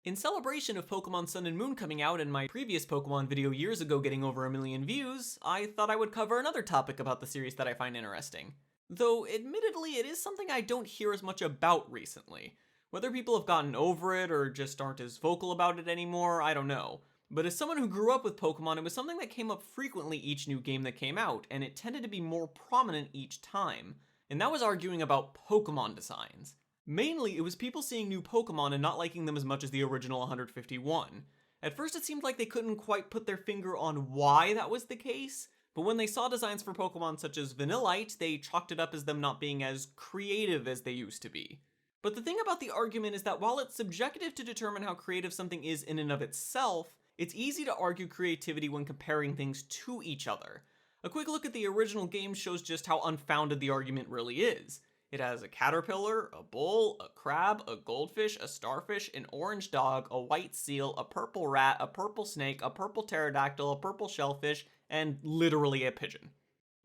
In celebration of Pokemon Sun and Moon coming out and my previous Pokemon video years ago getting over 1,000,000 views, I thought I would cover another topic about the series that I find interesting. Though, admittedly, it is something I don't hear as much about recently. Whether people have gotten over it or just aren't as vocal about it anymore, I don't know. But as someone who grew up with Pokemon, it was something that came up frequently each new game that came out, and it tended to be more prominent each time. And that was arguing about Pokemon designs. Mainly, it was people seeing new Pokemon and not liking them as much as the original 151. At first it seemed like they couldn't quite put their finger on why that was the case, but when they saw designs for Pokemon such as Vanillite, they chalked it up as them not being as creative as they used to be. But the thing about the argument is that while it's subjective to determine how creative something is in and of itself, it's easy to argue creativity when comparing things to each other. A quick look at the original game shows just how unfounded the argument really is. It has a caterpillar, a bull, a crab, a goldfish, a starfish, an orange dog, a white seal, a purple rat, a purple snake, a purple pterodactyl, a purple shellfish, and literally a pigeon.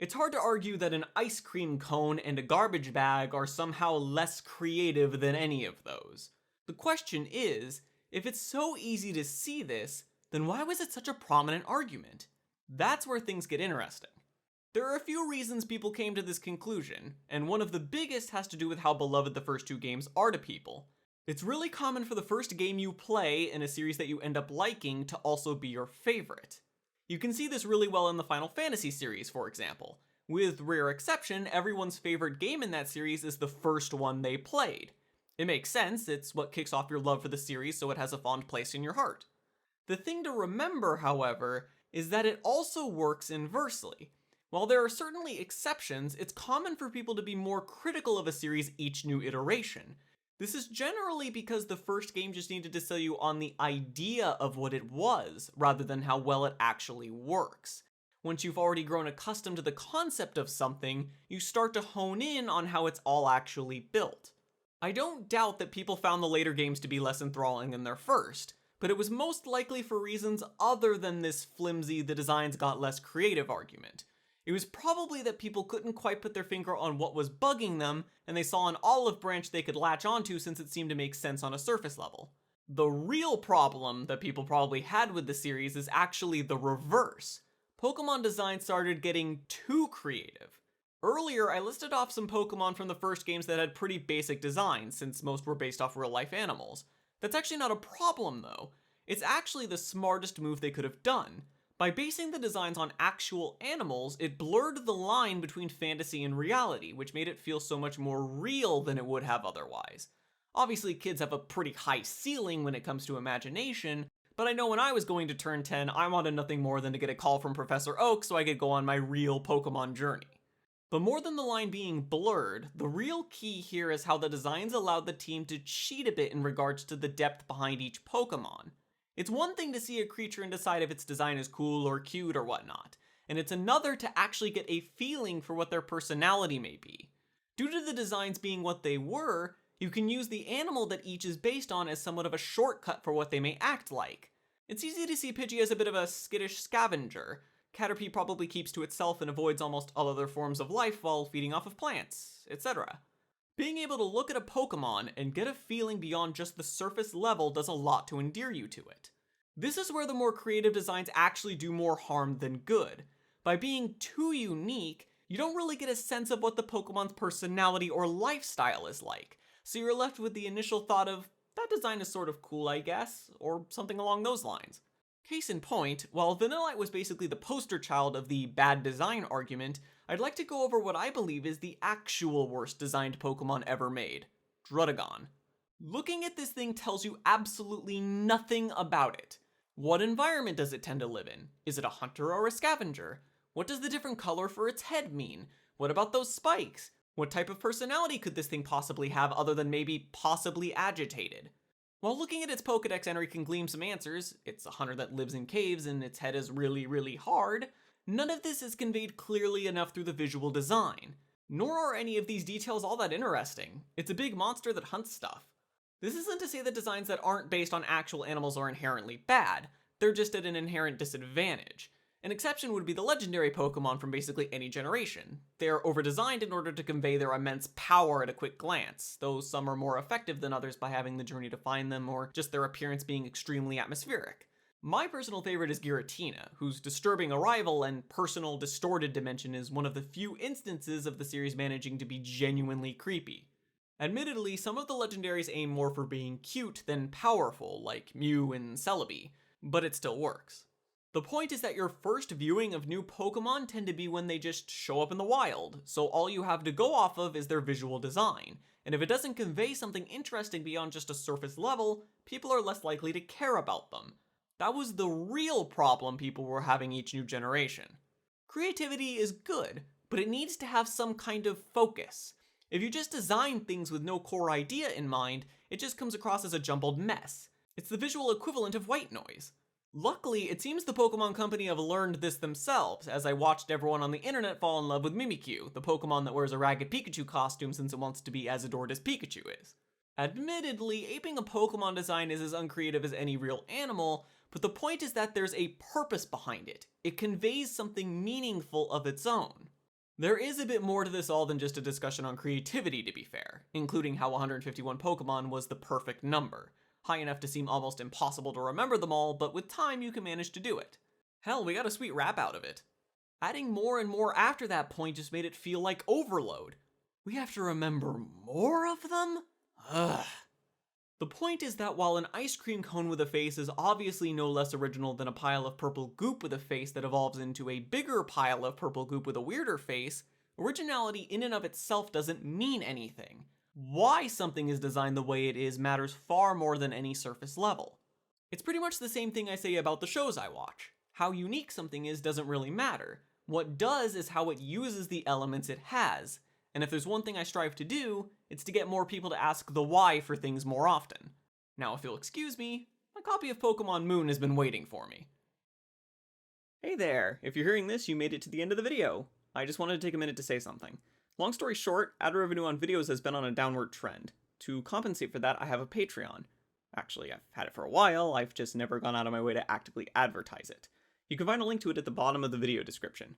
It's hard to argue that an ice cream cone and a garbage bag are somehow less creative than any of those. The question is, if it's so easy to see this, then why was it such a prominent argument? That's where things get interesting. There are a few reasons people came to this conclusion, and one of the biggest has to do with how beloved the first two games are to people. It's really common for the first game you play in a series that you end up liking to also be your favorite. You can see this really well in the Final Fantasy series, for example. With rare exception, everyone's favorite game in that series is the first one they played. It makes sense, it's what kicks off your love for the series, so it has a fond place in your heart. The thing to remember, however, is that it also works inversely. While there are certainly exceptions, it's common for people to be more critical of a series each new iteration. This is generally because the first game just needed to sell you on the idea of what it was, rather than how well it actually works. Once you've already grown accustomed to the concept of something, you start to hone in on how it's all actually built. I don't doubt that people found the later games to be less enthralling than their first, but it was most likely for reasons other than this flimsy the designs got less creative argument. It was probably that people couldn't quite put their finger on what was bugging them, and they saw an olive branch they could latch onto since it seemed to make sense on a surface level. The real problem that people probably had with the series is actually the reverse. Pokemon design started getting too creative. Earlier, I listed off some Pokemon from the first games that had pretty basic designs, since most were based off real-life animals. That's actually not a problem, though. It's actually the smartest move they could have done. By basing the designs on actual animals, it blurred the line between fantasy and reality, which made it feel so much more real than it would have otherwise. Obviously, kids have a pretty high ceiling when it comes to imagination, but I know when I was going to turn 10, I wanted nothing more than to get a call from Professor Oak so I could go on my real Pokemon journey. But more than the line being blurred, the real key here is how the designs allowed the team to cheat a bit in regards to the depth behind each Pokemon. It's one thing to see a creature and decide if its design is cool or cute or whatnot, and it's another to actually get a feeling for what their personality may be. Due to the designs being what they were, you can use the animal that each is based on as somewhat of a shortcut for what they may act like. It's easy to see Pidgey as a bit of a skittish scavenger. Caterpie probably keeps to itself and avoids almost all other forms of life while feeding off of plants, etc. Being able to look at a Pokemon and get a feeling beyond just the surface level does a lot to endear you to it. This is where the more creative designs actually do more harm than good. By being too unique, you don't really get a sense of what the Pokemon's personality or lifestyle is like, so you're left with the initial thought of, that design is sort of cool, I guess, or something along those lines. Case in point, while Vanillite was basically the poster child of the bad design argument, I'd like to go over what I believe is the actual worst designed Pokemon ever made, Druddigon. Looking at this thing tells you absolutely nothing about it. What environment does it tend to live in? Is it a hunter or a scavenger? What does the different color for its head mean? What about those spikes? What type of personality could this thing possibly have other than maybe possibly agitated? While looking at its Pokedex entry can glean some answers, it's a hunter that lives in caves and its head is really hard, none of this is conveyed clearly enough through the visual design. Nor are any of these details all that interesting. It's a big monster that hunts stuff. This isn't to say that designs that aren't based on actual animals are inherently bad, they're just at an inherent disadvantage. An exception would be the legendary Pokemon from basically any generation. They're over-designed in order to convey their immense power at a quick glance, though some are more effective than others by having the journey to find them or just their appearance being extremely atmospheric. My personal favorite is Giratina, whose disturbing arrival and personal distorted dimension is one of the few instances of the series managing to be genuinely creepy. Admittedly, some of the legendaries aim more for being cute than powerful, like Mew and Celebi, but it still works. The point is that your first viewing of new Pokemon tend to be when they just show up in the wild, so all you have to go off of is their visual design, and if it doesn't convey something interesting beyond just a surface level, people are less likely to care about them. That was the real problem people were having each new generation. Creativity is good, but it needs to have some kind of focus. If you just design things with no core idea in mind, it just comes across as a jumbled mess. It's the visual equivalent of white noise. Luckily, it seems the Pokemon Company have learned this themselves, as I watched everyone on the internet fall in love with Mimikyu, the Pokemon that wears a ragged Pikachu costume since it wants to be as adored as Pikachu is. Admittedly, aping a Pokemon design is as uncreative as any real animal, but the point is that there's a purpose behind it. It conveys something meaningful of its own. There is a bit more to this all than just a discussion on creativity, to be fair, including how 151 Pokemon was the perfect number. High enough to seem almost impossible to remember them all, but with time you can manage to do it. Hell, we got a sweet rap out of it. Adding more and more after that point just made it feel like overload. We have to remember more of them? Ugh. The point is that while an ice cream cone with a face is obviously no less original than a pile of purple goop with a face that evolves into a bigger pile of purple goop with a weirder face, originality in and of itself doesn't mean anything. Why something is designed the way it is matters far more than any surface level. It's pretty much the same thing I say about the shows I watch. How unique something is doesn't really matter. What does is how it uses the elements it has, and if there's one thing I strive to do, it's to get more people to ask the why for things more often. Now if you'll excuse me, my copy of Pokemon Moon has been waiting for me. Hey there, if you're hearing this, you made it to the end of the video. I just wanted to take a minute to say something. Long story short, ad revenue on videos has been on a downward trend. To compensate for that, I have a Patreon. Actually, I've had it for a while, I've just never gone out of my way to actively advertise it. You can find a link to it at the bottom of the video description.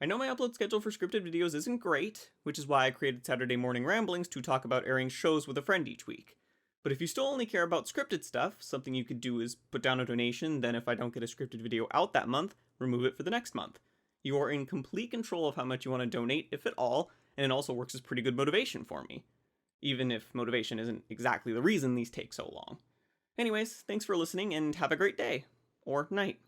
I know my upload schedule for scripted videos isn't great, which is why I created Saturday Morning Ramblings to talk about airing shows with a friend each week. But if you still only care about scripted stuff, something you could do is put down a donation, then if I don't get a scripted video out that month, remove it for the next month. You are in complete control of how much you want to donate, if at all, and it also works as pretty good motivation for me. Even if motivation isn't exactly the reason these take so long. Anyways, thanks for listening and have a great day. Or night.